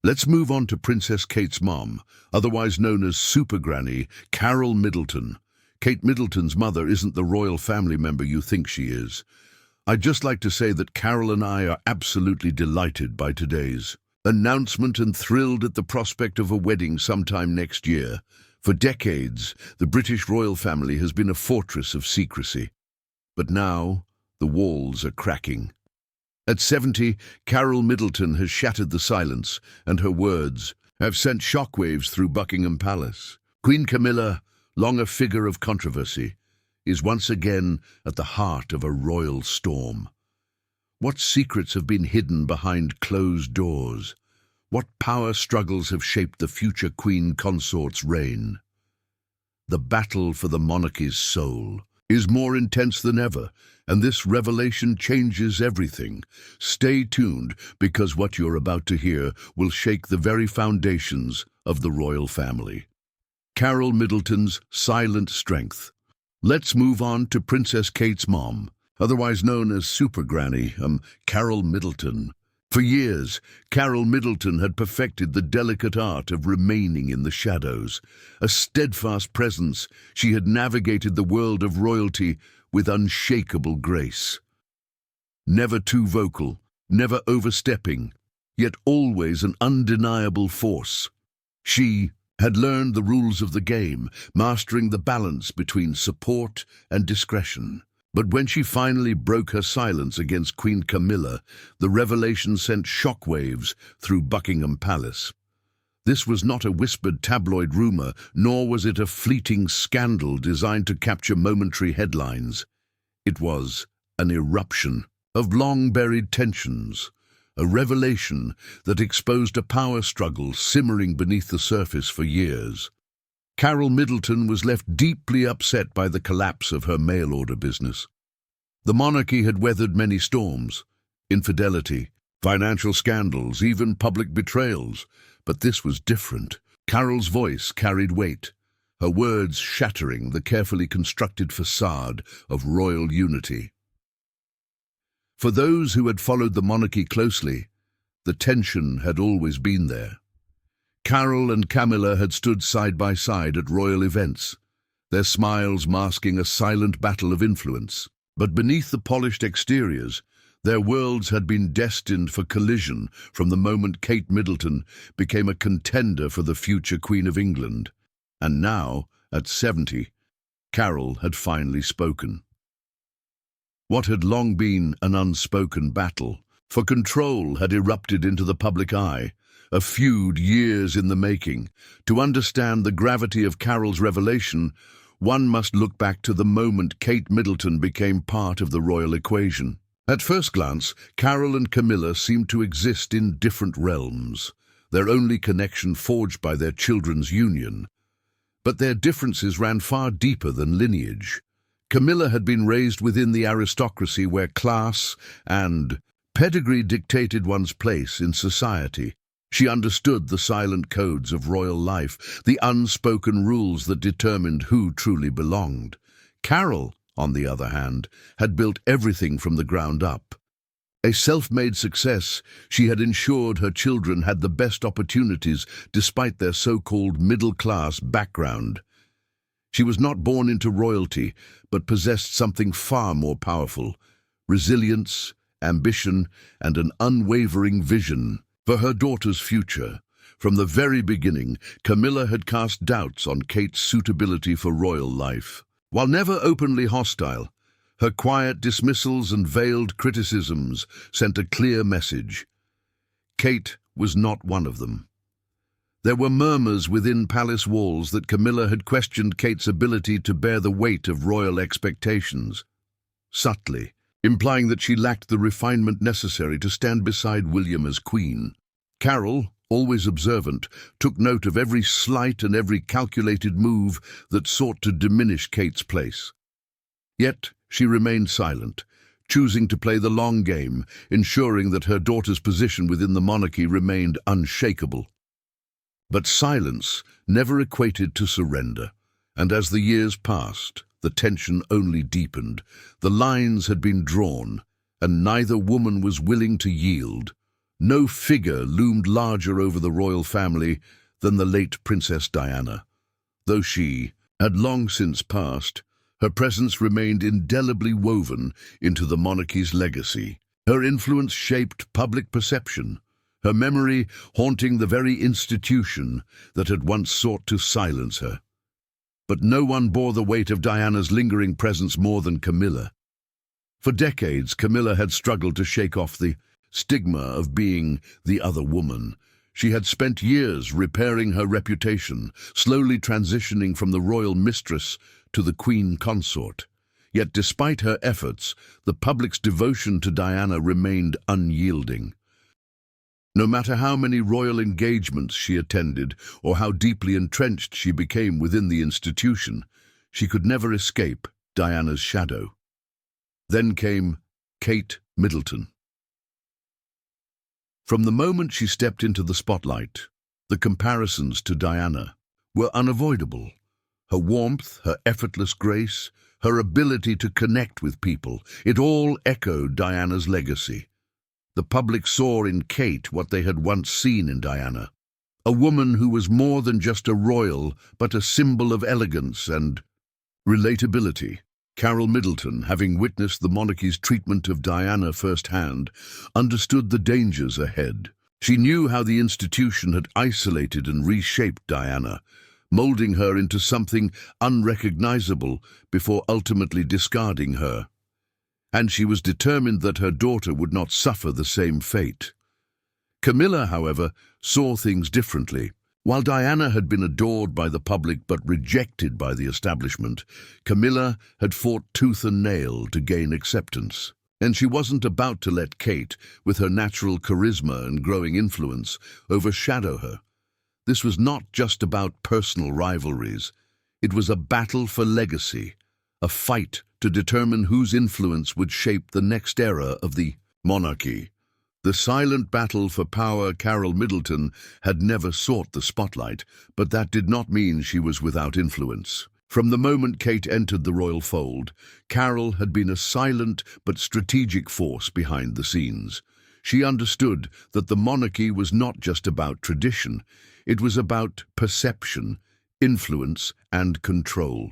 Let's move on to Princess Kate's mom, otherwise known as Super Granny, Carole Middleton. Kate Middleton's mother isn't the royal family member you think she is. I'd just like to say that Carole and I are absolutely delighted by today's announcement and thrilled at the prospect of a wedding sometime next year. For decades, the British royal family has been a fortress of secrecy. But now, the walls are cracking. At 70, Carole Middleton has shattered the silence, and her words have sent shockwaves through Buckingham Palace. Queen Camilla, long a figure of controversy, is once again at the heart of a royal storm. What secrets have been hidden behind closed doors? What power struggles have shaped the future queen consort's reign? The battle for the monarchy's soul is more intense than ever, and this revelation changes everything. Stay tuned, because what you're about to hear will shake the very foundations of the royal family. Carole Middleton's silent strength. Let's move on to Princess Kate's mom, otherwise known as Super Granny, Carole Middleton. For years, Carole Middleton had perfected the delicate art of remaining in the shadows. A steadfast presence, she had navigated the world of royalty with unshakable grace. Never too vocal, never overstepping, yet always an undeniable force. She had learned the rules of the game, mastering the balance between support and discretion. But when she finally broke her silence against Queen Camilla, the revelation sent shockwaves through Buckingham Palace. This was not a whispered tabloid rumor, nor was it a fleeting scandal designed to capture momentary headlines. It was an eruption of long-buried tensions, a revelation that exposed a power struggle simmering beneath the surface for years. Carole Middleton was left deeply upset by the collapse of her mail-order business. The monarchy had weathered many storms: infidelity, financial scandals, even public betrayals. But this was different. Carole's voice carried weight, her words shattering the carefully constructed facade of royal unity. For those who had followed the monarchy closely, the tension had always been there. Carole and Camilla had stood side by side at royal events, their smiles masking a silent battle of influence. But beneath the polished exteriors, their worlds had been destined for collision from the moment Kate Middleton became a contender for the future Queen of England. And now, at 70, Carole had finally spoken. What had long been an unspoken battle for control had erupted into the public eye, a feud years in the making. To understand the gravity of Carole's revelation, one must look back to the moment Kate Middleton became part of the royal equation. At first glance, Carole and Camilla seemed to exist in different realms, their only connection forged by their children's union. But their differences ran far deeper than lineage. Camilla had been raised within the aristocracy where class and pedigree dictated one's place in society. She understood the silent codes of royal life, the unspoken rules that determined who truly belonged. Carole, on the other hand, had built everything from the ground up. A self-made success, she had ensured her children had the best opportunities despite their so-called middle-class background. She was not born into royalty, but possessed something far more powerful: resilience, ambition, and an unwavering vision for her daughter's future. From the very beginning, Camilla had cast doubts on Kate's suitability for royal life. While never openly hostile, her quiet dismissals and veiled criticisms sent a clear message. Kate was not one of them. There were murmurs within palace walls that Camilla had questioned Kate's ability to bear the weight of royal expectations, subtly implying that she lacked the refinement necessary to stand beside William as queen. Carole, always observant, took note of every slight and every calculated move that sought to diminish Kate's place. Yet she remained silent, choosing to play the long game, ensuring that her daughter's position within the monarchy remained unshakable. But silence never equated to surrender, and as the years passed, the tension only deepened. The lines had been drawn, and neither woman was willing to yield. No figure loomed larger over the royal family than the late Princess Diana. Though she had long since passed, her presence remained indelibly woven into the monarchy's legacy. Her influence shaped public perception, her memory haunting the very institution that had once sought to silence her. But no one bore the weight of Diana's lingering presence more than Camilla. For decades, Camilla had struggled to shake off the stigma of being the other woman. She had spent years repairing her reputation, slowly transitioning from the royal mistress to the queen consort. Yet despite her efforts, the public's devotion to Diana remained unyielding. No matter how many royal engagements she attended or how deeply entrenched she became within the institution, she could never escape Diana's shadow. Then came Kate Middleton. From the moment she stepped into the spotlight, the comparisons to Diana were unavoidable. Her warmth, her effortless grace, her ability to connect with people, it all echoed Diana's legacy. The public saw in Kate what they had once seen in Diana, a woman who was more than just a royal, but a symbol of elegance and relatability. Carole Middleton, having witnessed the monarchy's treatment of Diana firsthand, understood the dangers ahead. She knew how the institution had isolated and reshaped Diana, molding her into something unrecognizable before ultimately discarding her. And she was determined that her daughter would not suffer the same fate. Camilla, however, saw things differently. While Diana had been adored by the public but rejected by the establishment, Camilla had fought tooth and nail to gain acceptance. And she wasn't about to let Kate, with her natural charisma and growing influence, overshadow her. This was not just about personal rivalries. It was a battle for legacy, a fight to determine whose influence would shape the next era of the monarchy. The silent battle for power. Carole Middleton had never sought the spotlight, but that did not mean she was without influence. From the moment Kate entered the royal fold, Carole had been a silent but strategic force behind the scenes. She understood that the monarchy was not just about tradition, it was about perception, influence, and control.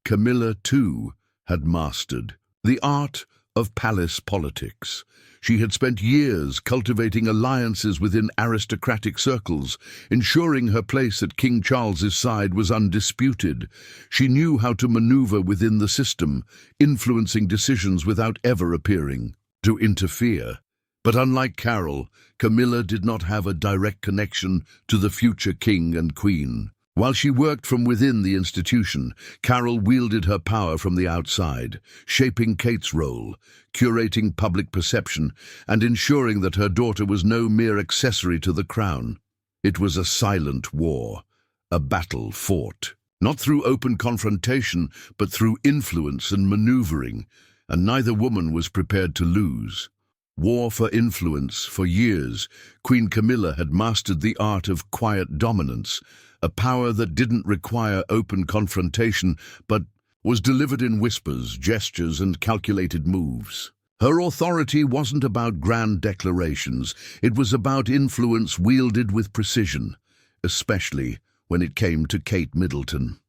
Camilla, too, had mastered the art of palace politics. She had spent years cultivating alliances within aristocratic circles, ensuring her place at King Charles's side was undisputed. She knew how to maneuver within the system, influencing decisions without ever appearing to interfere. But unlike Carole, Camilla did not have a direct connection to the future king and queen. While she worked from within the institution, Carole wielded her power from the outside, shaping Kate's role, curating public perception, and ensuring that her daughter was no mere accessory to the crown. It was a silent war, a battle fought, not through open confrontation, but through influence and maneuvering, and neither woman was prepared to lose. War for influence. For years, Queen Camilla had mastered the art of quiet dominance, a power that didn't require open confrontation, but was delivered in whispers, gestures, and calculated moves. Her authority wasn't about grand declarations, it was about influence wielded with precision, especially when it came to Kate Middleton.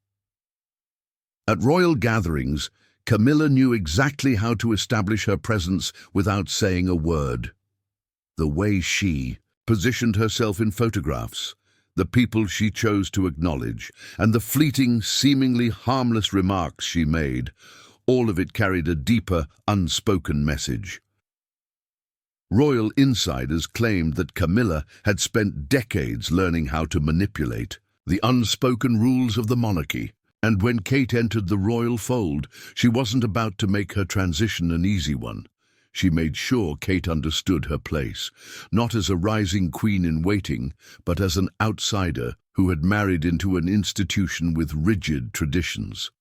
At royal gatherings, Camilla knew exactly how to establish her presence without saying a word. The way she positioned herself in photographs, the people she chose to acknowledge, and the fleeting, seemingly harmless remarks she made, all of it carried a deeper, unspoken message. Royal insiders claimed that Camilla had spent decades learning how to manipulate the unspoken rules of the monarchy, and when Kate entered the royal fold, she wasn't about to make her transition an easy one. She made sure Kate understood her place, not as a rising queen in waiting, but as an outsider who had married into an institution with rigid traditions.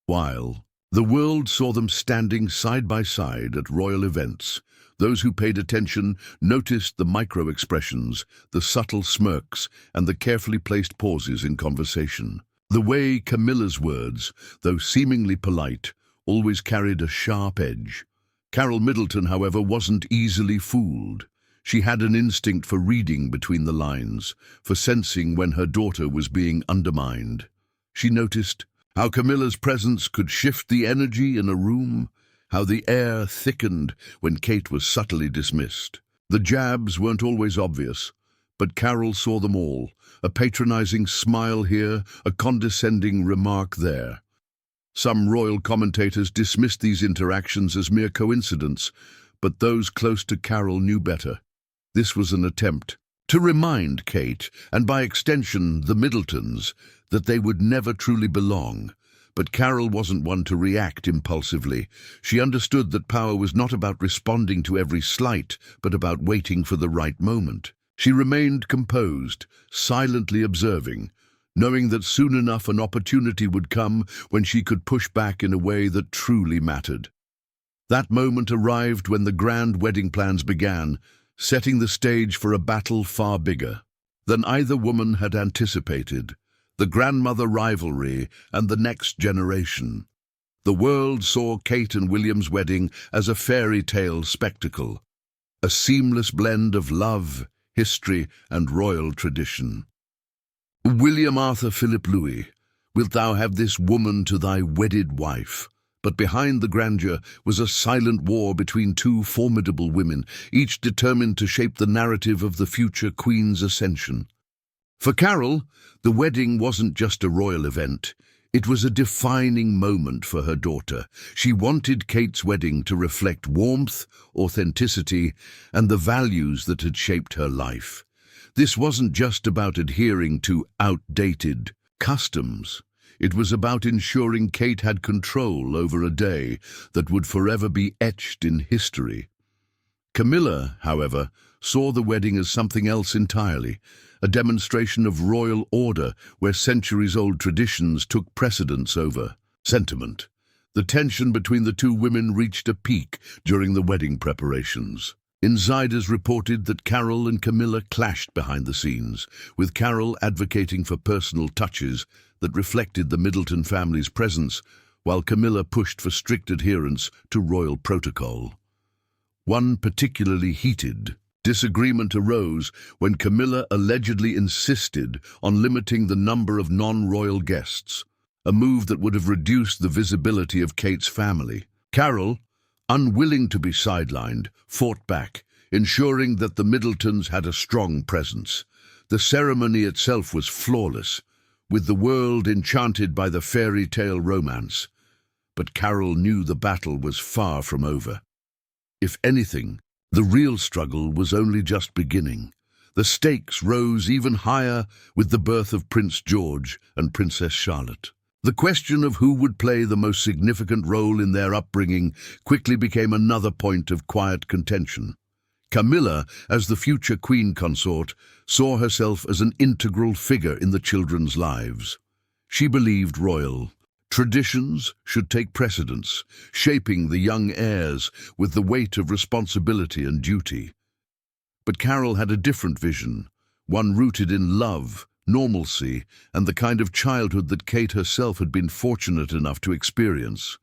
While the world saw them standing side by side at royal events, those who paid attention noticed the micro-expressions, the subtle smirks, and the carefully placed pauses in conversation. The way Camilla's words, though seemingly polite, always carried a sharp edge. Carole Middleton, however, wasn't easily fooled. She had an instinct for reading between the lines, for sensing when her daughter was being undermined. She noticed how Camilla's presence could shift the energy in a room, how the air thickened when Kate was subtly dismissed. The jabs weren't always obvious, but Carole saw them all, a patronizing smile here, a condescending remark there. Some royal commentators dismissed these interactions as mere coincidence, but those close to Carole knew better. This was an attempt to remind Kate, and by extension the Middletons, that they would never truly belong. But Carole wasn't one to react impulsively. She understood that power was not about responding to every slight, but about waiting for the right moment. She remained composed, silently observing, knowing that soon enough an opportunity would come when she could push back in a way that truly mattered. That moment arrived when the grand wedding plans began, setting the stage for a battle far bigger than either woman had anticipated, the grandmother rivalry and the next generation. The world saw Kate and William's wedding as a fairy tale spectacle, a seamless blend of love, history, and royal tradition. William Arthur Philip Louis, wilt thou have this woman to thy wedded wife? But behind the grandeur was a silent war between two formidable women, each determined to shape the narrative of the future queen's ascension. For Carole, the wedding wasn't just a royal event. It was a defining moment for her daughter. She wanted Kate's wedding to reflect warmth, authenticity, and the values that had shaped her life. This wasn't just about adhering to outdated customs. It was about ensuring Kate had control over a day that would forever be etched in history. Camilla, however, saw the wedding as something else entirely, a demonstration of royal order where centuries-old traditions took precedence over sentiment. The tension between the two women reached a peak during the wedding preparations. Insiders reported that Carole and Camilla clashed behind the scenes, with Carole advocating for personal touches that reflected the Middleton family's presence, while Camilla pushed for strict adherence to royal protocol. One particularly heated disagreement arose when Camilla allegedly insisted on limiting the number of non-royal guests, a move that would have reduced the visibility of Kate's family. Carole, unwilling to be sidelined, fought back, ensuring that the Middletons had a strong presence. The ceremony itself was flawless, with the world enchanted by the fairy tale romance. But Carole knew the battle was far from over. If anything, the real struggle was only just beginning. The stakes rose even higher with the birth of Prince George and Princess Charlotte. The question of who would play the most significant role in their upbringing quickly became another point of quiet contention. Camilla, as the future queen consort, saw herself as an integral figure in the children's lives. She believed royal traditions should take precedence, shaping the young heirs with the weight of responsibility and duty. But Carole had a different vision, one rooted in love, normalcy, and the kind of childhood that Kate herself had been fortunate enough to experience.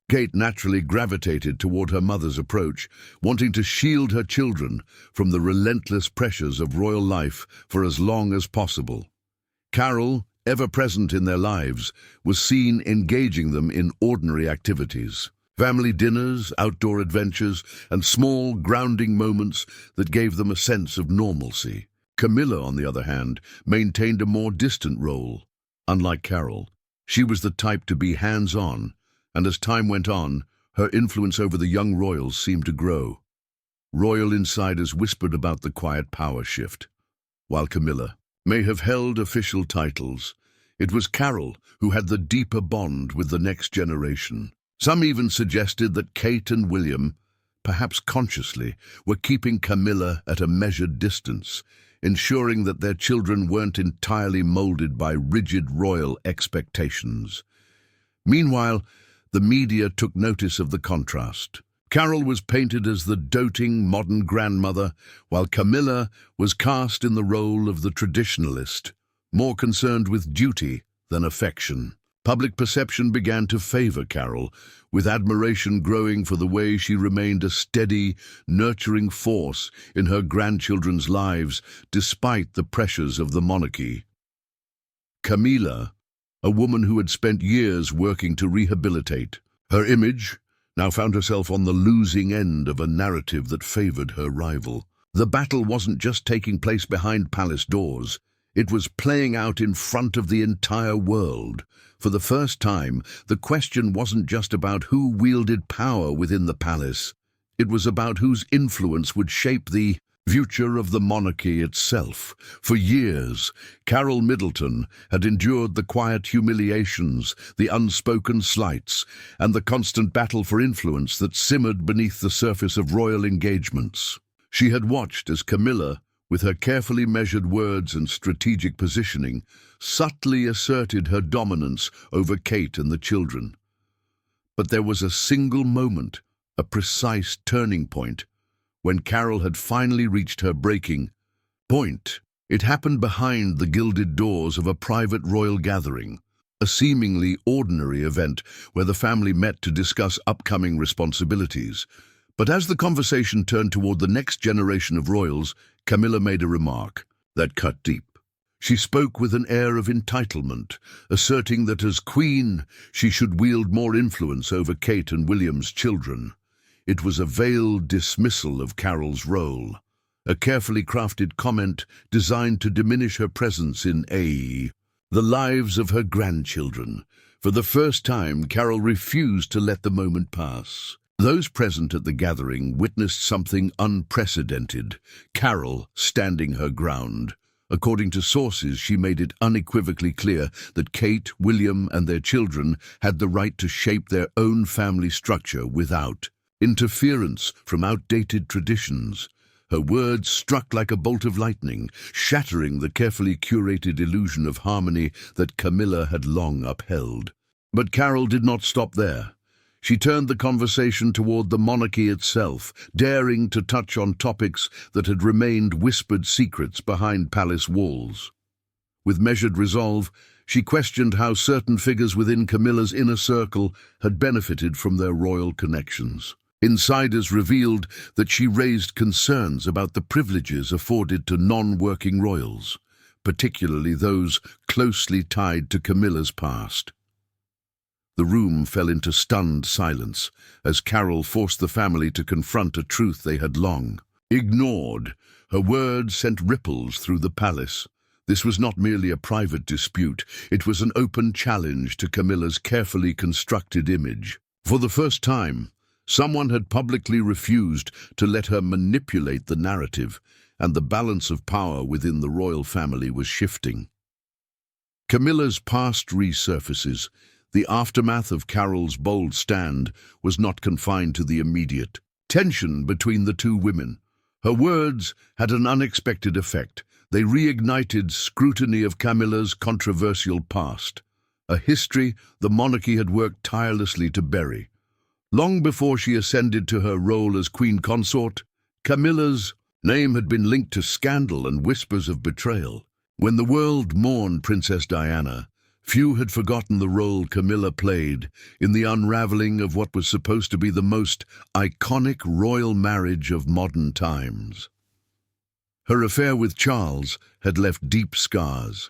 Kate naturally gravitated toward her mother's approach, wanting to shield her children from the relentless pressures of royal life for as long as possible. Carole, ever present in their lives, was seen engaging them in ordinary activities. Family dinners, outdoor adventures, and small, grounding moments that gave them a sense of normalcy. Camilla, on the other hand, maintained a more distant role. Unlike Carole, she was the type to be hands-on, and as time went on, her influence over the young royals seemed to grow. Royal insiders whispered about the quiet power shift. While Camilla may have held official titles, it was Carole who had the deeper bond with the next generation. Some even suggested that Kate and William, perhaps consciously, were keeping Camilla at a measured distance, ensuring that their children weren't entirely molded by rigid royal expectations. Meanwhile, the media took notice of the contrast. Carole was painted as the doting modern grandmother, while Camilla was cast in the role of the traditionalist, more concerned with duty than affection. Public perception began to favor Carole, with admiration growing for the way she remained a steady, nurturing force in her grandchildren's lives despite the pressures of the monarchy. Camilla, a woman who had spent years working to rehabilitate her image, now found herself on the losing end of a narrative that favored her rival. The battle wasn't just taking place behind palace doors. It was playing out in front of the entire world. For the first time, the question wasn't just about who wielded power within the palace. It was about whose influence would shape the future of the monarchy itself. For years, Carole Middleton had endured the quiet humiliations, the unspoken slights, and the constant battle for influence that simmered beneath the surface of royal engagements. She had watched as Camilla, with her carefully measured words and strategic positioning, subtly asserted her dominance over Kate and the children. But there was a single moment, a precise turning point, when Carole had finally reached her breaking point. It happened behind the gilded doors of a private royal gathering, a seemingly ordinary event where the family met to discuss upcoming responsibilities. But as the conversation turned toward the next generation of royals, Camilla made a remark that cut deep. She spoke with an air of entitlement, asserting that as queen, she should wield more influence over Kate and William's children. It was a veiled dismissal of Carole's role, a carefully crafted comment designed to diminish her presence in the lives of her grandchildren. For the first time, Carole refused to let the moment pass. Those present at the gathering witnessed something unprecedented, Carole standing her ground. According to sources, she made it unequivocally clear that Kate, William, and their children had the right to shape their own family structure without interference from outdated traditions. Her words struck like a bolt of lightning, shattering the carefully curated illusion of harmony that Camilla had long upheld. But Carole did not stop there. She turned the conversation toward the monarchy itself, daring to touch on topics that had remained whispered secrets behind palace walls. With measured resolve, she questioned how certain figures within Camilla's inner circle had benefited from their royal connections. Insiders revealed that she raised concerns about the privileges afforded to non-working royals, particularly those closely tied to Camilla's past. The room fell into stunned silence as Carole forced the family to confront a truth they had long ignored. Her words sent ripples through the palace. This was not merely a private dispute, it was an open challenge to Camilla's carefully constructed image. For the first time, someone had publicly refused to let her manipulate the narrative, and the balance of power within the royal family was shifting. Camilla's past resurfaces. The aftermath of Carole's bold stand was not confined to the immediate tension between the two women. Her words had an unexpected effect. They reignited scrutiny of Camilla's controversial past, a history the monarchy had worked tirelessly to bury. Long before she ascended to her role as queen consort, Camilla's name had been linked to scandal and whispers of betrayal. When the world mourned Princess Diana, few had forgotten the role Camilla played in the unraveling of what was supposed to be the most iconic royal marriage of modern times. Her affair with Charles had left deep scars,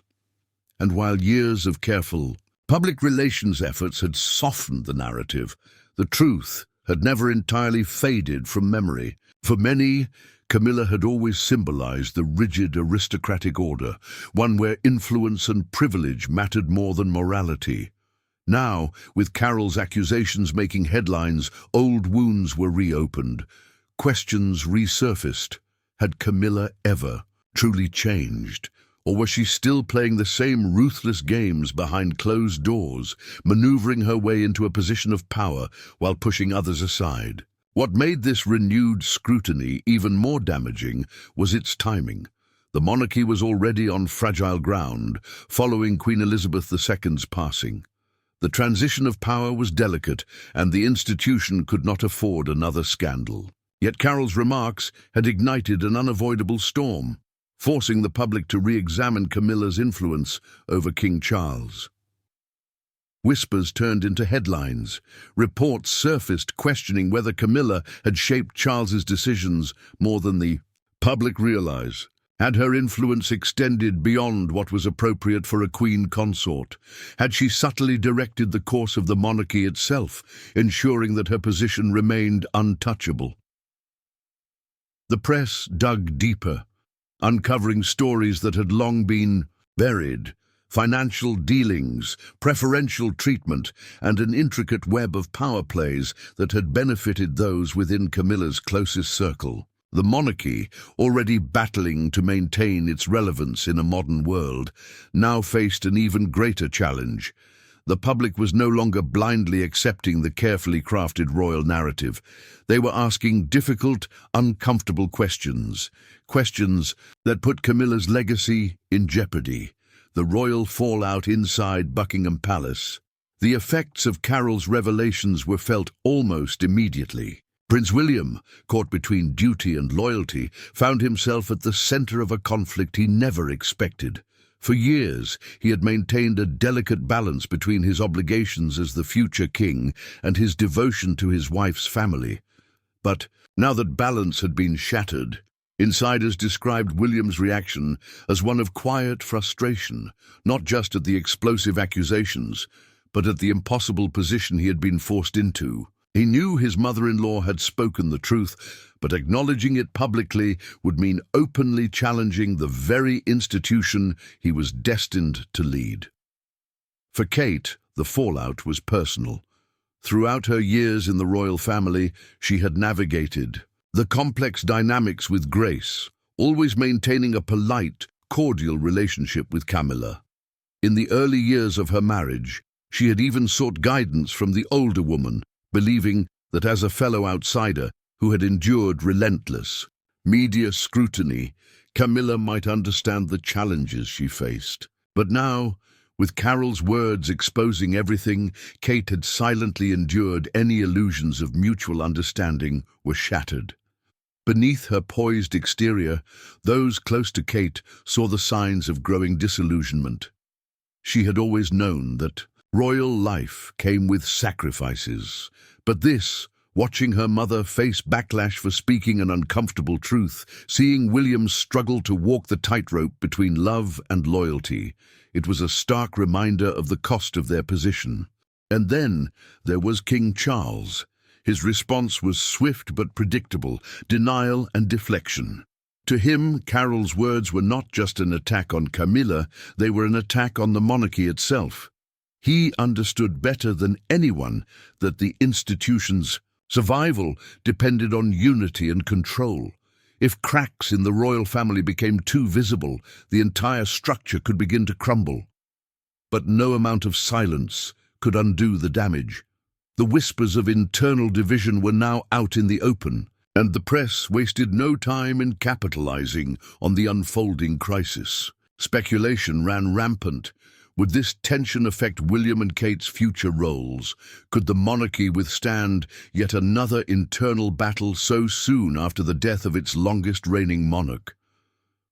and while years of careful public relations efforts had softened the narrative, the truth had never entirely faded from memory. For many, Camilla had always symbolized the rigid aristocratic order, one where influence and privilege mattered more than morality. Now, with Carole's accusations making headlines, old wounds were reopened. Questions resurfaced. Had Camilla ever truly changed? Or was she still playing the same ruthless games behind closed doors, maneuvering her way into a position of power while pushing others aside? What made this renewed scrutiny even more damaging was its timing. The monarchy was already on fragile ground, following Queen Elizabeth II's passing. The transition of power was delicate, and the institution could not afford another scandal. Yet Carole's remarks had ignited an unavoidable storm, forcing the public to re-examine Camilla's influence over King Charles. Whispers turned into headlines. Reports surfaced questioning whether Camilla had shaped Charles's decisions more than the public realize. Had her influence extended beyond what was appropriate for a queen consort? Had she subtly directed the course of the monarchy itself, ensuring that her position remained untouchable? The press dug deeper, uncovering stories that had long been buried: financial dealings, preferential treatment, and an intricate web of power plays that had benefited those within Camilla's closest circle. The monarchy, already battling to maintain its relevance in a modern world, now faced an even greater challenge. The public was no longer blindly accepting the carefully crafted royal narrative. They were asking difficult, uncomfortable questions. Questions that put Camilla's legacy in jeopardy. The royal fallout inside Buckingham Palace. The effects of Carole's revelations were felt almost immediately. Prince William, caught between duty and loyalty, found himself at the center of a conflict he never expected. For years, he had maintained a delicate balance between his obligations as the future king and his devotion to his wife's family. But now that balance had been shattered, insiders described William's reaction as one of quiet frustration, not just at the explosive accusations, but at the impossible position he had been forced into. He knew his mother-in-law had spoken the truth, but acknowledging it publicly would mean openly challenging the very institution he was destined to lead. For Kate, the fallout was personal. Throughout her years in the royal family, she had navigated the complex dynamics with grace, always maintaining a polite, cordial relationship with Camilla. In the early years of her marriage, she had even sought guidance from the older woman, believing that as a fellow outsider who had endured relentless media scrutiny, Camilla might understand the challenges she faced. But now, with Carole's words exposing everything Kate had silently endured, any illusions of mutual understanding were shattered. Beneath her poised exterior, those close to Kate saw the signs of growing disillusionment. She had always known that royal life came with sacrifices, but this, watching her mother face backlash for speaking an uncomfortable truth, seeing William struggle to walk the tightrope between love and loyalty, it was a stark reminder of the cost of their position. And then there was King Charles. His response was swift but predictable: denial and deflection. To him, Carole's words were not just an attack on Camilla, they were an attack on the monarchy itself. He understood better than anyone that the institution's survival depended on unity and control. If cracks in the royal family became too visible, the entire structure could begin to crumble. But no amount of silence could undo the damage. The whispers of internal division were now out in the open, and the press wasted no time in capitalizing on the unfolding crisis. Speculation ran rampant. Would this tension affect William and Kate's future roles? Could the monarchy withstand yet another internal battle so soon after the death of its longest reigning monarch?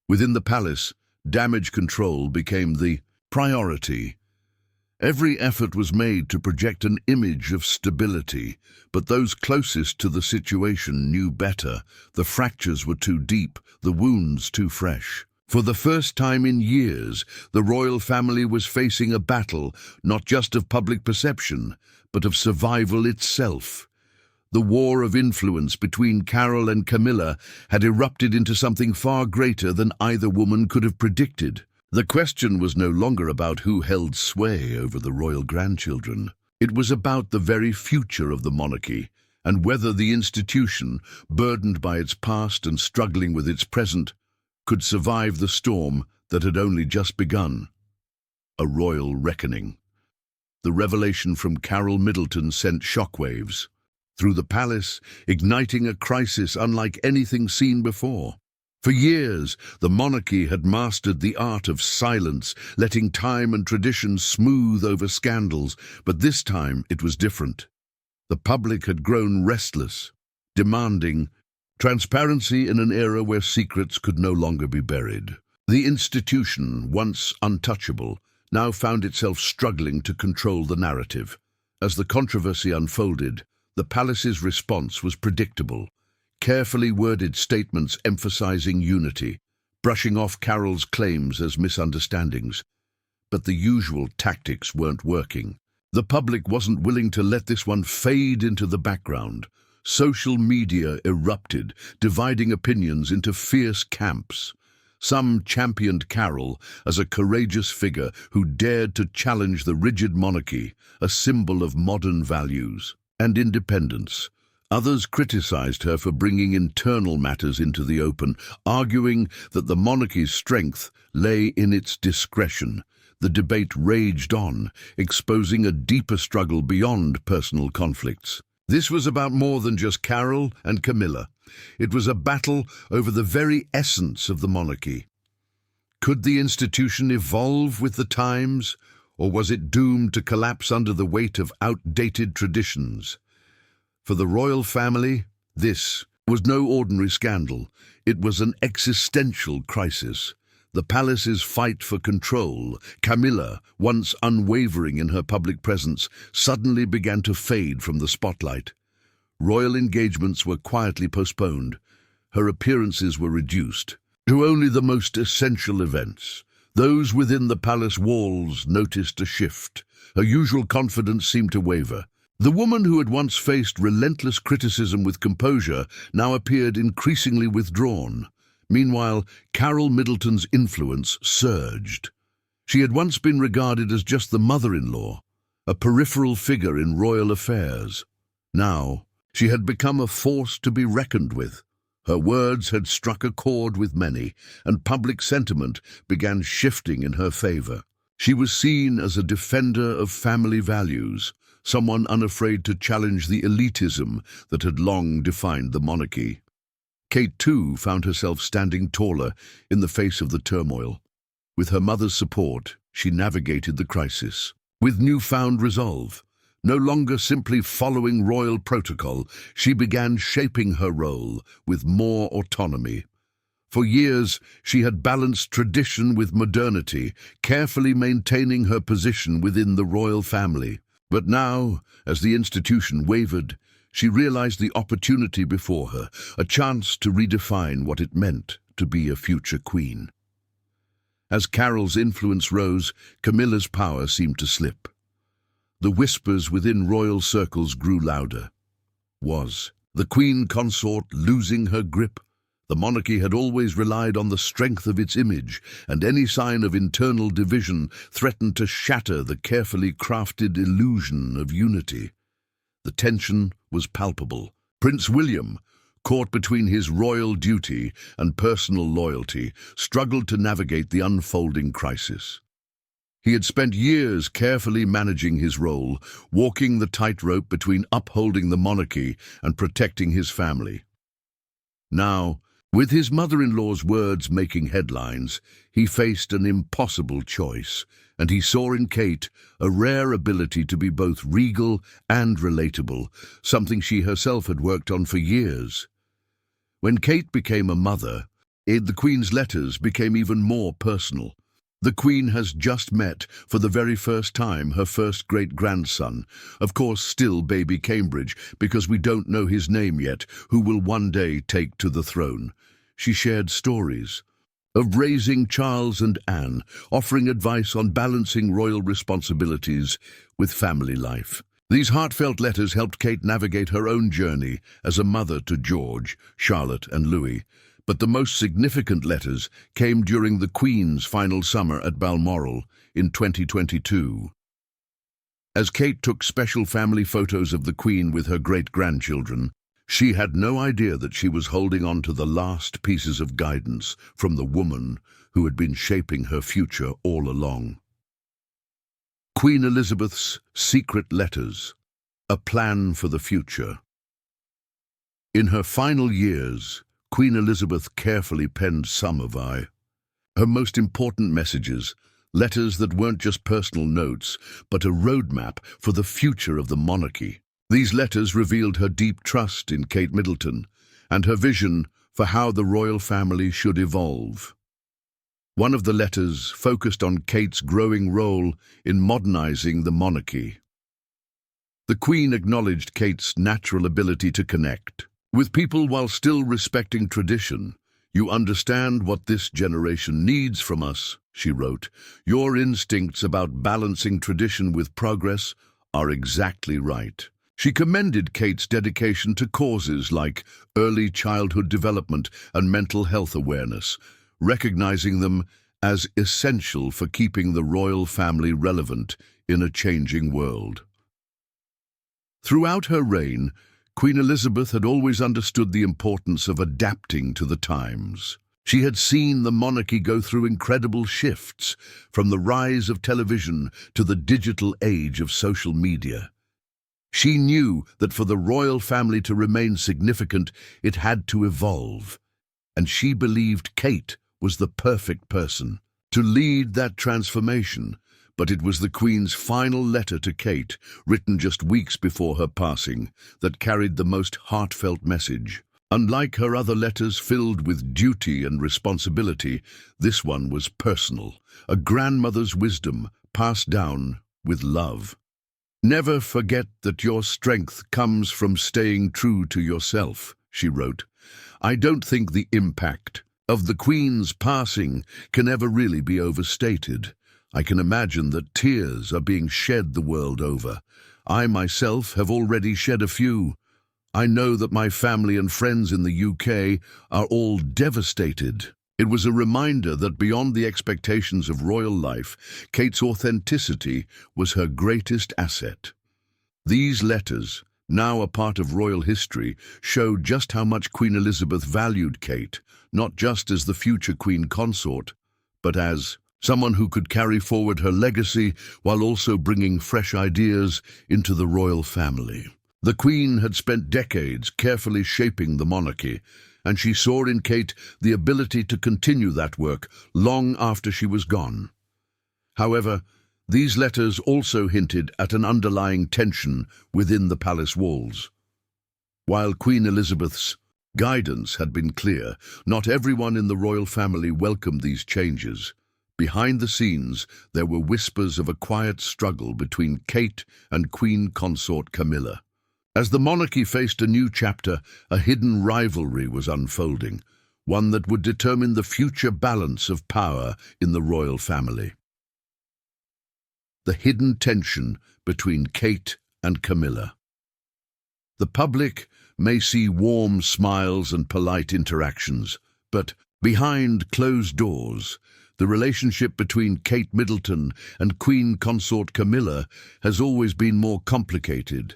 Within the palace, damage control became the priority. Every effort was made to project an image of stability, but those closest to the situation knew better. The fractures were too deep, the wounds too fresh. For the first time in years, the royal family was facing a battle, not just of public perception, but of survival itself. The war of influence between Carole and Camilla had erupted into something far greater than either woman could have predicted. The question was no longer about who held sway over the royal grandchildren. It was about the very future of the monarchy, and whether the institution, burdened by its past and struggling with its present, could survive the storm that had only just begun. A royal reckoning. The revelation from Carole Middleton sent shockwaves through the palace, igniting a crisis unlike anything seen before. For years, the monarchy had mastered the art of silence, letting time and tradition smooth over scandals, but this time it was different. The public had grown restless, demanding transparency in an era where secrets could no longer be buried. The institution, once untouchable, now found itself struggling to control the narrative. As the controversy unfolded, the palace's response was predictable. Carefully worded statements emphasizing unity, brushing off Carole's claims as misunderstandings. But the usual tactics weren't working. The public wasn't willing to let this one fade into the background. Social media erupted, dividing opinions into fierce camps. Some championed Carole as a courageous figure who dared to challenge the rigid monarchy, a symbol of modern values and independence. Others criticized her for bringing internal matters into the open, arguing that the monarchy's strength lay in its discretion. The debate raged on, exposing a deeper struggle beyond personal conflicts. This was about more than just Carole and Camilla. It was a battle over the very essence of the monarchy. Could the institution evolve with the times, or was it doomed to collapse under the weight of outdated traditions? For the royal family, this was no ordinary scandal. It was an existential crisis. The palace's fight for control, Camilla, once unwavering in her public presence, suddenly began to fade from the spotlight. Royal engagements were quietly postponed. Her appearances were reduced to only the most essential events. Those within the palace walls noticed a shift. Her usual confidence seemed to waver. The woman who had once faced relentless criticism with composure now appeared increasingly withdrawn. Meanwhile, Carole Middleton's influence surged. She had once been regarded as just the mother-in-law, a peripheral figure in royal affairs. Now, she had become a force to be reckoned with. Her words had struck a chord with many, and public sentiment began shifting in her favor. She was seen as a defender of family values, someone unafraid to challenge the elitism that had long defined the monarchy. Kate, too, found herself standing taller in the face of the turmoil. With her mother's support, she navigated the crisis. With newfound resolve, no longer simply following royal protocol, she began shaping her role with more autonomy. For years, she had balanced tradition with modernity, carefully maintaining her position within the royal family. But now, as the institution wavered, she realized the opportunity before her, a chance to redefine what it meant to be a future queen. As Carole's influence rose, Camilla's power seemed to slip. The whispers within royal circles grew louder. Was the queen consort losing her grip? The monarchy had always relied on the strength of its image, and any sign of internal division threatened to shatter the carefully crafted illusion of unity. The tension was palpable. Prince William, caught between his royal duty and personal loyalty, struggled to navigate the unfolding crisis. He had spent years carefully managing his role, walking the tightrope between upholding the monarchy and protecting his family. Now, with his mother-in-law's words making headlines, he faced an impossible choice, and he saw in Kate a rare ability to be both regal and relatable, something she herself had worked on for years. When Kate became a mother, the Queen's letters became even more personal. The Queen has just met, for the very first time, her first great-grandson, of course still baby Cambridge, because we don't know his name yet, who will one day take to the throne. She shared stories of raising Charles and Anne, offering advice on balancing royal responsibilities with family life. These heartfelt letters helped Kate navigate her own journey as a mother to George, Charlotte, and Louis. But the most significant letters came during the Queen's final summer at Balmoral in 2022. As Kate took special family photos of the Queen with her great-grandchildren, she had no idea that she was holding on to the last pieces of guidance from the woman who had been shaping her future all along. Queen Elizabeth's Secret Letters, a plan for the future. In her final years, Queen Elizabeth carefully penned some of her most important messages, letters that weren't just personal notes, but a roadmap for the future of the monarchy. These letters revealed her deep trust in Kate Middleton and her vision for how the royal family should evolve. One of the letters focused on Kate's growing role in modernizing the monarchy. The Queen acknowledged Kate's natural ability to connect with people while still respecting tradition. "You understand what this generation needs from us," she wrote. "Your instincts about balancing tradition with progress are exactly right." She commended Kate's dedication to causes like early childhood development and mental health awareness, recognizing them as essential for keeping the royal family relevant in a changing world. Throughout her reign, Queen Elizabeth had always understood the importance of adapting to the times. She had seen the monarchy go through incredible shifts, from the rise of television to the digital age of social media. She knew that for the royal family to remain significant, it had to evolve, and she believed Kate was the perfect person to lead that transformation. But it was the Queen's final letter to Kate, written just weeks before her passing, that carried the most heartfelt message. Unlike her other letters filled with duty and responsibility, this one was personal, a grandmother's wisdom passed down with love. "Never forget that your strength comes from staying true to yourself," she wrote. "I don't think the impact of the Queen's passing can ever really be overstated. I can imagine that tears are being shed the world over. I myself have already shed a few. I know that my family and friends in the UK are all devastated." It was a reminder that beyond the expectations of royal life, Kate's authenticity was her greatest asset. These letters, now a part of royal history, show just how much Queen Elizabeth valued Kate, not just as the future Queen Consort, but as someone who could carry forward her legacy while also bringing fresh ideas into the royal family. The Queen had spent decades carefully shaping the monarchy, and she saw in Kate the ability to continue that work long after she was gone. However, these letters also hinted at an underlying tension within the palace walls. While Queen Elizabeth's guidance had been clear, not everyone in the royal family welcomed these changes. Behind the scenes, there were whispers of a quiet struggle between Kate and Queen Consort Camilla. As the monarchy faced a new chapter, a hidden rivalry was unfolding, one that would determine the future balance of power in the royal family. The hidden tension between Kate and Camilla. The public may see warm smiles and polite interactions, but behind closed doors, the relationship between Kate Middleton and Queen Consort Camilla has always been more complicated.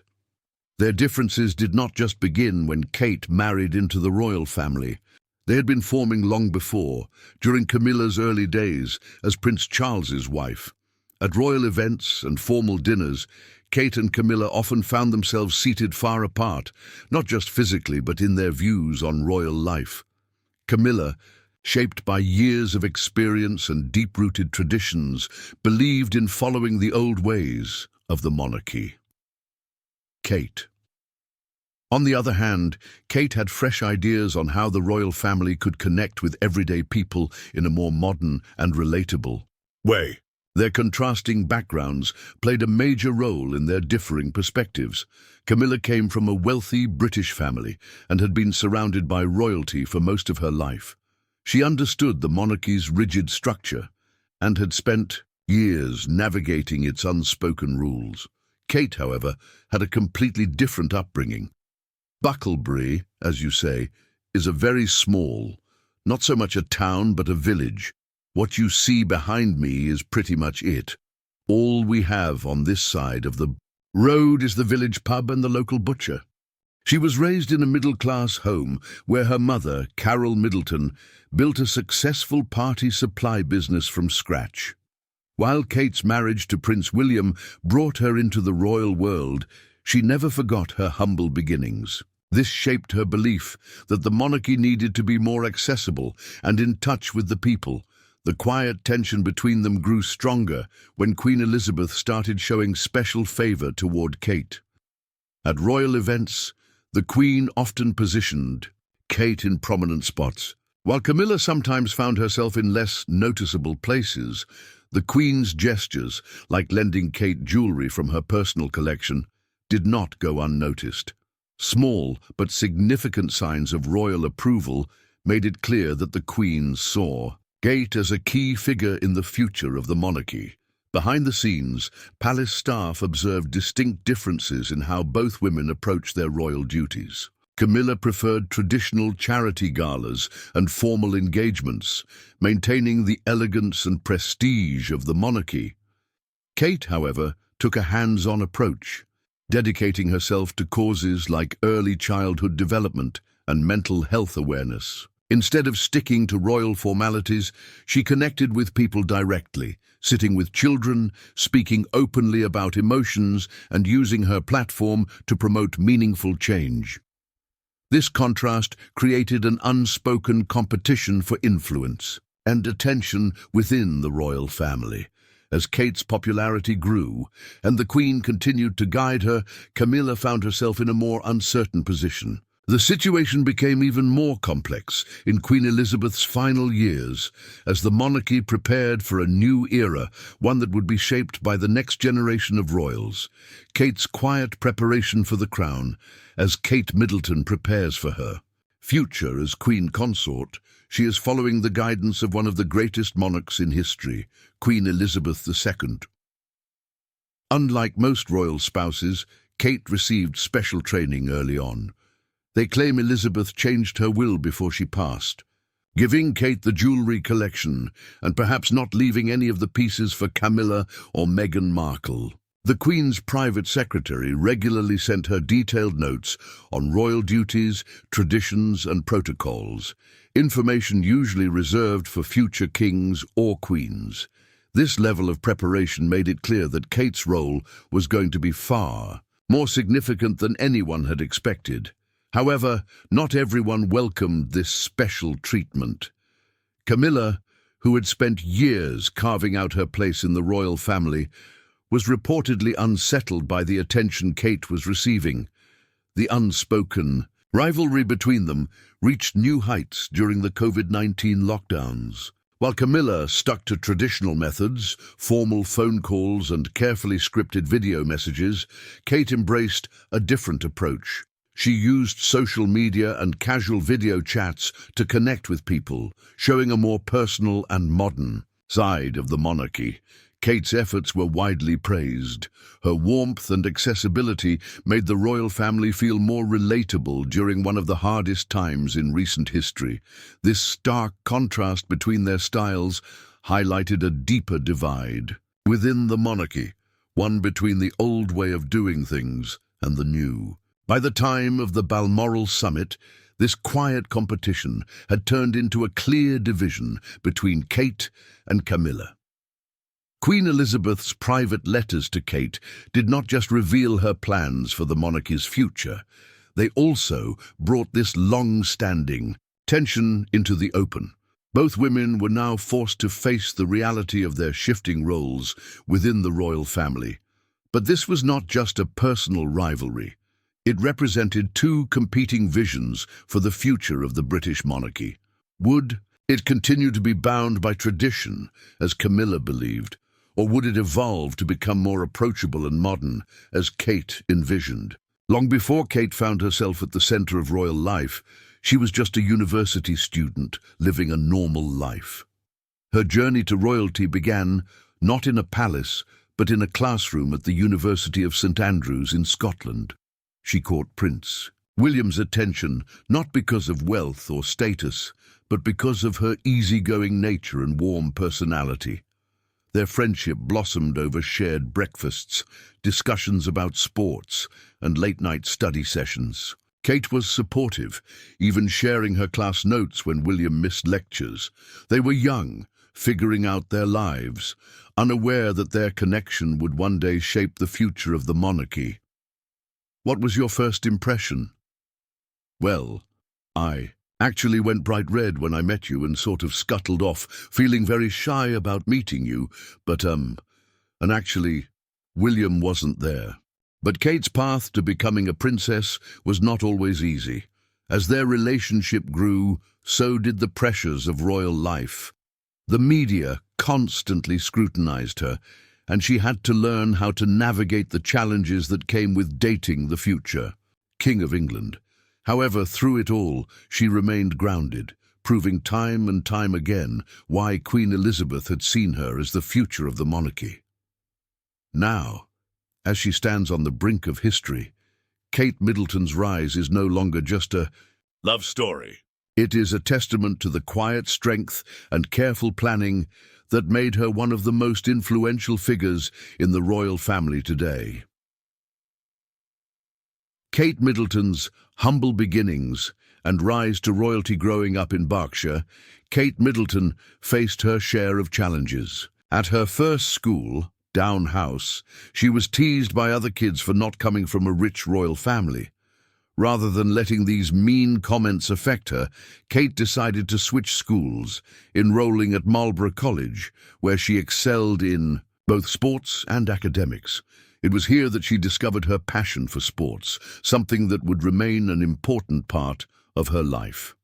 Their differences did not just begin when Kate married into the royal family. They had been forming long before, during Camilla's early days as Prince Charles's wife. At royal events and formal dinners, Kate and Camilla often found themselves seated far apart, not just physically but in their views on royal life. Camilla, shaped by years of experience and deep-rooted traditions, believed in following the old ways of the monarchy. Kate. On the other hand, Kate had fresh ideas on how the royal family could connect with everyday people in a more modern and relatable way. Their contrasting backgrounds played a major role in their differing perspectives. Camilla came from a wealthy British family and had been surrounded by royalty for most of her life. She understood the monarchy's rigid structure and had spent years navigating its unspoken rules. Kate, however, had a completely different upbringing. Bucklebury, as you say, is a very small, not so much a town but a village. What you see behind me is pretty much it. All we have on this side of the road is the village pub and the local butcher. She was raised in a middle-class home where her mother, Carole Middleton, built a successful party supply business from scratch. While Kate's marriage to Prince William brought her into the royal world, she never forgot her humble beginnings. This shaped her belief that the monarchy needed to be more accessible and in touch with the people. The quiet tension between them grew stronger when Queen Elizabeth started showing special favor toward Kate. At royal events, the Queen often positioned Kate in prominent spots, While Camilla sometimes found herself in less noticeable places, the Queen's gestures, like lending Kate jewelry from her personal collection, did not go unnoticed. Small but significant signs of royal approval made it clear that the Queen saw Kate as a key figure in the future of the monarchy. Behind the scenes, palace staff observed distinct differences in how both women approached their royal duties. Camilla preferred traditional charity galas and formal engagements, maintaining the elegance and prestige of the monarchy. Kate, however, took a hands-on approach, dedicating herself to causes like early childhood development and mental health awareness. Instead of sticking to royal formalities, she connected with people directly, sitting with children, speaking openly about emotions, and using her platform to promote meaningful change. This contrast created an unspoken competition for influence and attention within the royal family. As Kate's popularity grew and the Queen continued to guide her, Camilla found herself in a more uncertain position. The situation became even more complex in Queen Elizabeth's final years, as the monarchy prepared for a new era, one that would be shaped by the next generation of royals. Kate's quiet preparation for the crown, as Kate Middleton prepares for her future as Queen Consort, she is following the guidance of one of the greatest monarchs in history, Queen Elizabeth II. Unlike most royal spouses, Kate received special training early on. They claim Elizabeth changed her will before she passed, giving Kate the jewelry collection and perhaps not leaving any of the pieces for Camilla or Meghan Markle. The Queen's private secretary regularly sent her detailed notes on royal duties, traditions, and protocols, information usually reserved for future kings or queens. This level of preparation made it clear that Kate's role was going to be far more significant than anyone had expected. However, not everyone welcomed this special treatment. Camilla, who had spent years carving out her place in the royal family, was reportedly unsettled by the attention Kate was receiving. The unspoken rivalry between them reached new heights during the COVID-19 lockdowns. While Camilla stuck to traditional methods, formal phone calls and carefully scripted video messages, Kate embraced a different approach. She used social media and casual video chats to connect with people, showing a more personal and modern side of the monarchy. Kate's efforts were widely praised. Her warmth and accessibility made the royal family feel more relatable during one of the hardest times in recent history. This stark contrast between their styles highlighted a deeper divide within the monarchy, one between the old way of doing things and the new. By the time of the Balmoral summit, this quiet competition had turned into a clear division between Kate and Camilla. Queen Elizabeth's private letters to Kate did not just reveal her plans for the monarchy's future, they also brought this long-standing tension into the open. Both women were now forced to face the reality of their shifting roles within the royal family. But this was not just a personal rivalry. It represented two competing visions for the future of the British monarchy. Would it continue to be bound by tradition, as Camilla believed, or would it evolve to become more approachable and modern, as Kate envisioned? Long before Kate found herself at the center of royal life, she was just a university student living a normal life. Her journey to royalty began not in a palace, but in a classroom at the University of St Andrews in Scotland. She caught Prince William's attention not because of wealth or status, but because of her easygoing nature and warm personality. Their friendship blossomed over shared breakfasts, discussions about sports, and late-night study sessions. Kate was supportive, even sharing her class notes when William missed lectures. They were young, figuring out their lives, unaware that their connection would one day shape the future of the monarchy. What was your first impression? Well, I actually went bright red when I met you and sort of scuttled off, feeling very shy about meeting you, and actually, William wasn't there. But Kate's path to becoming a princess was not always easy. As their relationship grew, so did the pressures of royal life. The media constantly scrutinized her, and she had to learn how to navigate the challenges that came with dating the future King of England. However, through it all, she remained grounded, proving time and time again why Queen Elizabeth had seen her as the future of the monarchy. Now, as she stands on the brink of history, Kate Middleton's rise is no longer just a love story. It is a testament to the quiet strength and careful planning that made her one of the most influential figures in the royal family today. Kate Middleton's humble beginnings and rise to royalty. Growing up in Berkshire, Kate Middleton faced her share of challenges. At her first school, Down House, she was teased by other kids for not coming from a rich royal family. Rather than letting these mean comments affect her, Kate decided to switch schools, enrolling at Marlborough College, where she excelled in both sports and academics. It was here that she discovered her passion for sports, something that would remain an important part of her life.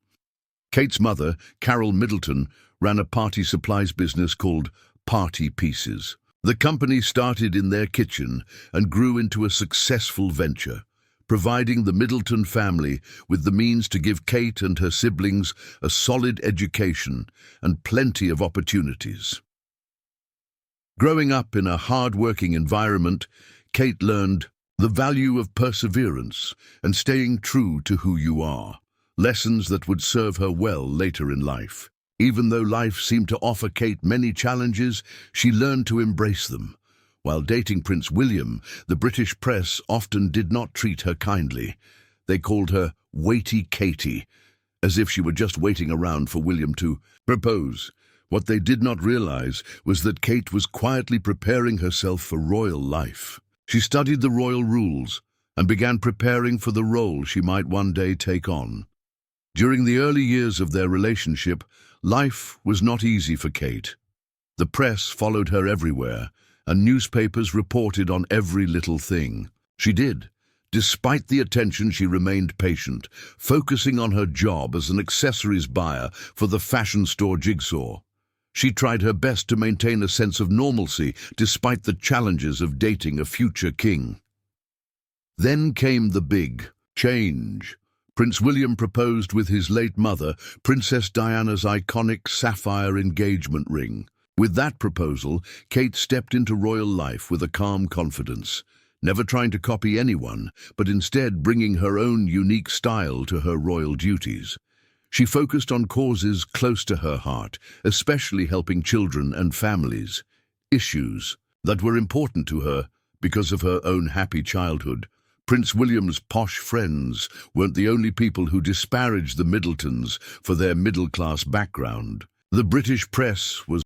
Kate's mother, Carole Middleton, ran a party supplies business called Party Pieces. The company started in their kitchen and grew into a successful venture, providing the Middleton family with the means to give Kate and her siblings a solid education and plenty of opportunities. Growing up in a hard-working environment, Kate learned the value of perseverance and staying true to who you are, lessons that would serve her well later in life. Even though life seemed to offer Kate many challenges, she learned to embrace them. While dating Prince William, the British press often did not treat her kindly. They called her Waity Katie, as if she were just waiting around for William to propose. What they did not realize was that Kate was quietly preparing herself for royal life. She studied the royal rules and began preparing for the role she might one day take on. During the early years of their relationship, life was not easy for Kate. The press followed her everywhere, and newspapers reported on every little thing. She did. Despite the attention, she remained patient, focusing on her job as an accessories buyer for the fashion store Jigsaw. She tried her best to maintain a sense of normalcy despite the challenges of dating a future king. Then came the big change. Prince William proposed with his late mother, Princess Diana's iconic sapphire engagement ring. With that proposal, Kate stepped into royal life with a calm confidence, never trying to copy anyone, but instead bringing her own unique style to her royal duties. She focused on causes close to her heart, especially helping children and families, issues that were important to her because of her own happy childhood. Prince William's posh friends weren't the only people who disparaged the Middletons for their middle-class background. The British press was